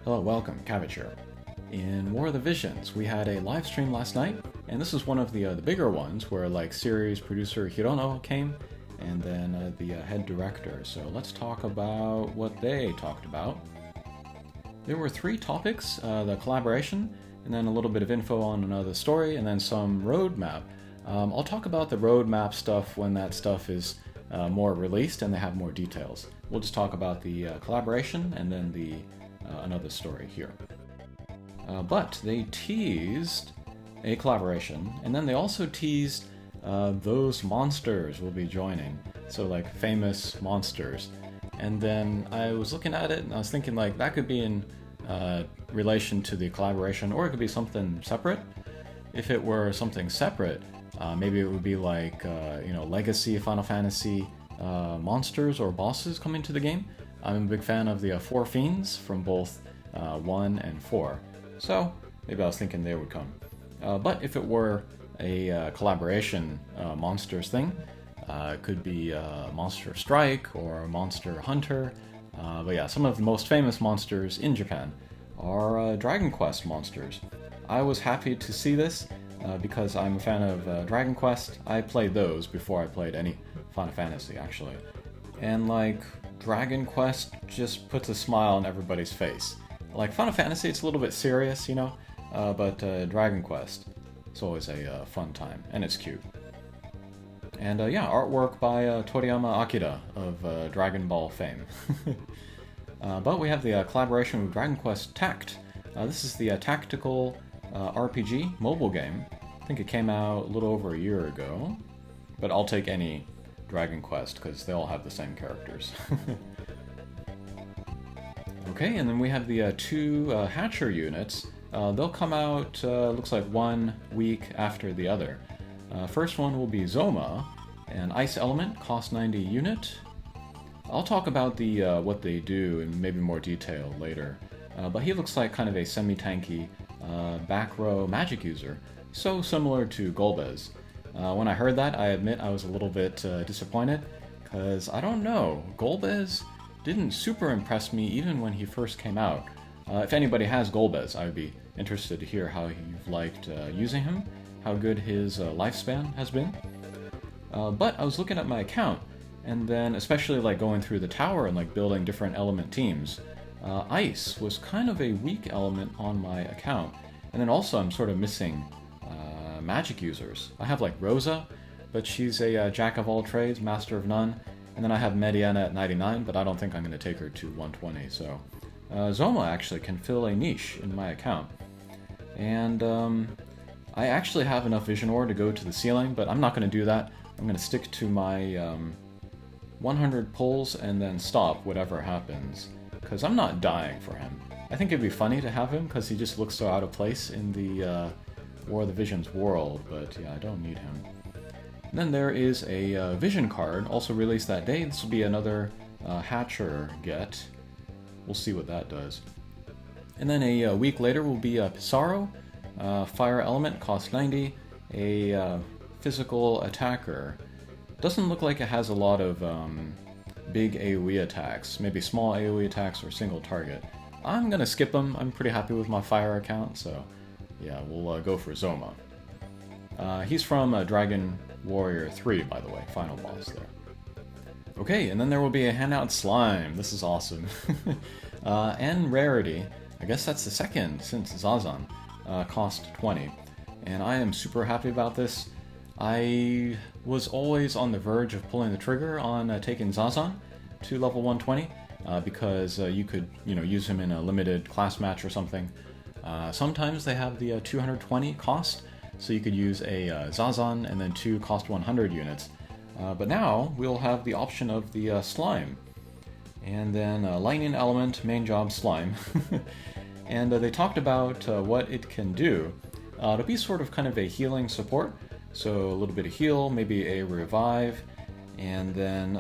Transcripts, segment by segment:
Hello, welcome, Cabbage here. In War of the Visions, we had a live stream last night, and this is one of the bigger ones where like series producer Hirono came, and then the head director. So let's talk about what they talked about. There were three topics: the collaboration, and then a little bit of info on another story, and then some roadmap. I'll talk about the roadmap stuff when that stuff is more released and they have more details. We'll just talk about the collaboration and then the another story here. But they teased a collaboration, and then they also teased those monsters will be joining. So like famous monsters. And then I was looking at it and I was thinking like that could be in relation to the collaboration, or it could be something separate. If it were something separate, maybe it would be like legacy Final Fantasy monsters or bosses coming to the game. I'm a big fan of the Four Fiends from both 1 and 4, so maybe I was thinking they would come. But if it were a collaboration monsters thing, it could be Monster Strike or Monster Hunter. But yeah, some of the most famous monsters in Japan are Dragon Quest monsters. I was happy to see this because I'm a fan of Dragon Quest. I played those before I played any Final Fantasy, actually. And like, Dragon Quest just puts a smile on everybody's face. Like Final Fantasy, it's a little bit serious, but Dragon Quest, it's always a fun time, and it's cute. And artwork by Toriyama Akira of Dragon Ball fame. But we have the collaboration with Dragon Quest Tact. This is the tactical RPG mobile game. I think it came out a little over a year ago, but I'll take any Dragon Quest because they all have the same characters. Okay, and then we have the two Hatcher units. They'll come out, looks like 1 week after the other. First one will be Zoma, an ice element, cost 90 unit. I'll talk about the what they do in maybe more detail later. But he looks like kind of a semi-tanky back row magic user, so similar to Golbez. When I heard that, I admit I was a little bit disappointed, because I don't know, Golbez didn't super impress me even when he first came out. If anybody has Golbez, I would be interested to hear how you've liked using him, how good his lifespan has been. But I was looking at my account, and then especially like going through the tower and like building different element teams, ice was kind of a weak element on my account. And then also I'm sort of missing magic users. I have like Rosa, but she's a jack of all trades, master of none. And then I have Mediana at 99, but I don't think I'm going to take her to 120. So Zoma actually can fill a niche in my account. And I actually have enough vision ore to go to the ceiling, but I'm not going to do that. I'm going to stick to my 100 pulls and then stop whatever happens, because I'm not dying for him. I think it'd be funny to have him because he just looks so out of place in the War of the Visions world, but yeah, I don't need him. And then there is a Vision card, also released that day. This will be another Hatcher get. We'll see what that does. And then a week later will be Pissarro, Fire Element, cost 90, a physical attacker. Doesn't look like it has a lot of big AoE attacks, maybe small AoE attacks or single target. I'm gonna skip them. I'm pretty happy with my fire account, so yeah, we'll go for Zoma. He's from Dragon Warrior 3, by the way, final boss there. Okay, and then there will be a handout slime. This is awesome. And rarity, I guess that's the second since Zazan, cost 20. And I am super happy about this. I was always on the verge of pulling the trigger on taking Zazan to level 120, because you could use him in a limited class match or something. Sometimes they have the 220 cost, so you could use a Zazan and then 2 cost 100 units. But now we'll have the option of the slime. And then lightning element, main job slime. And they talked about what it can do. It'll be sort of kind of a healing support. So a little bit of heal, maybe a revive, and then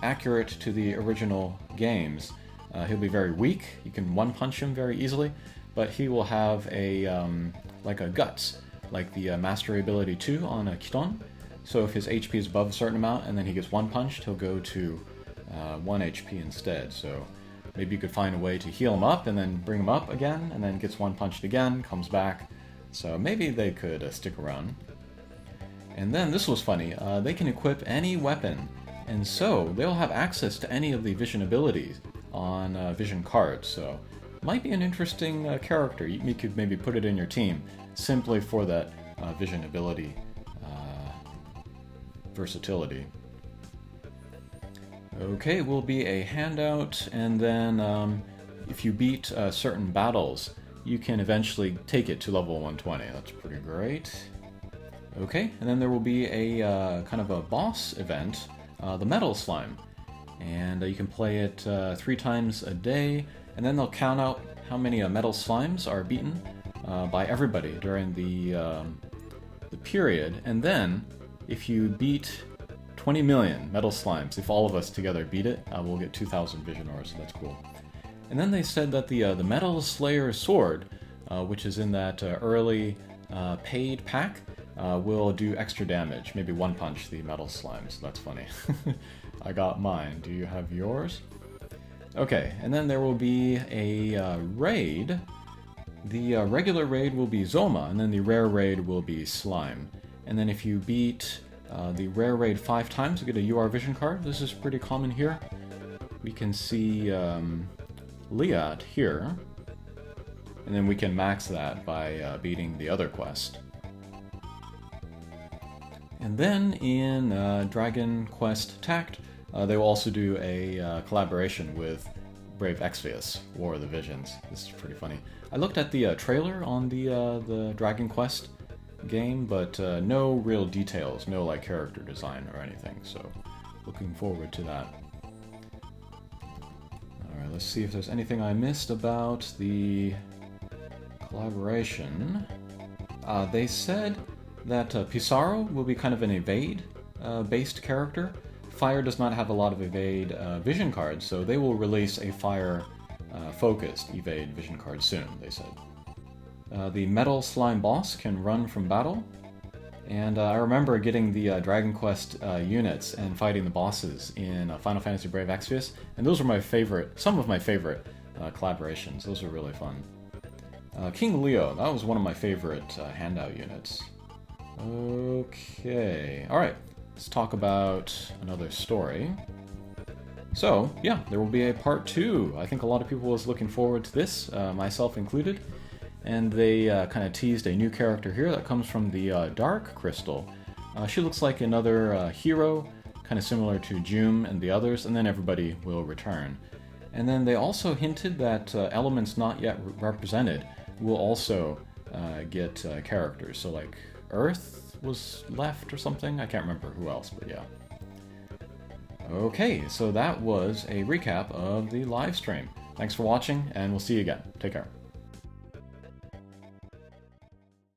accurate to the original games. He'll be very weak. You can one-punch him very easily, but he will have a like a guts, like the mastery ability 2 on a Kiton. So if his HP is above a certain amount and then he gets one punched, he'll go to 1 HP instead. So maybe you could find a way to heal him up and then bring him up again, and then gets one punched again, comes back. So maybe they could stick around. And then this was funny, they can equip any weapon, and so they'll have access to any of the vision abilities on vision cards, so might be an interesting character. You could maybe put it in your team simply for that vision ability versatility. Okay, will be a handout, and then if you beat certain battles, you can eventually take it to level 120. That's pretty great. Okay, and then there will be a kind of a boss event, the Metal Slime. And you can play it 3 times a day, and then they'll count out how many Metal Slimes are beaten by everybody during the period. And then, if you beat 20 million Metal Slimes, if all of us together beat it, we'll get 2,000 vision ores, so that's cool. And then they said that the Metal Slayer Sword, which is in that early paid pack, will do extra damage, maybe one punch the Metal Slimes. That's funny. I got mine. Do you have yours? Okay, and then there will be a raid. The regular raid will be Zoma, and then the rare raid will be Slime. And then if you beat the rare raid 5 times, you get a UR vision card. This is pretty common here. We can see Liat here, and then we can max that by beating the other quest. And then in Dragon Quest Tact, they will also do a collaboration with Brave Exvius, War of the Visions. This is pretty funny. I looked at the trailer on the Dragon Quest game, but no real details, no like character design or anything, so looking forward to that. Alright, let's see if there's anything I missed about the collaboration. They said that Pizarro will be kind of an evade-based character. Fire does not have a lot of evade vision cards, so they will release a fire-focused evade vision card soon, they said. The Metal Slime boss can run from battle, and I remember getting the Dragon Quest units and fighting the bosses in Final Fantasy Brave Exvius, and those were some of my favorite collaborations. Those were really fun. King Leo, that was one of my favorite handout units. Okay, alright, let's talk about another story. So, yeah, there will be a part 2. I think a lot of people was looking forward to this, myself included. And they kind of teased a new character here that comes from the Dark Crystal. She looks like another hero, kind of similar to Jum and the others, and then everybody will return. And then they also hinted that elements not yet represented will also get characters. So like Earth was left or something? I can't remember who else, but yeah. Okay, so that was a recap of the live stream. Thanks for watching, and we'll see you again. Take care.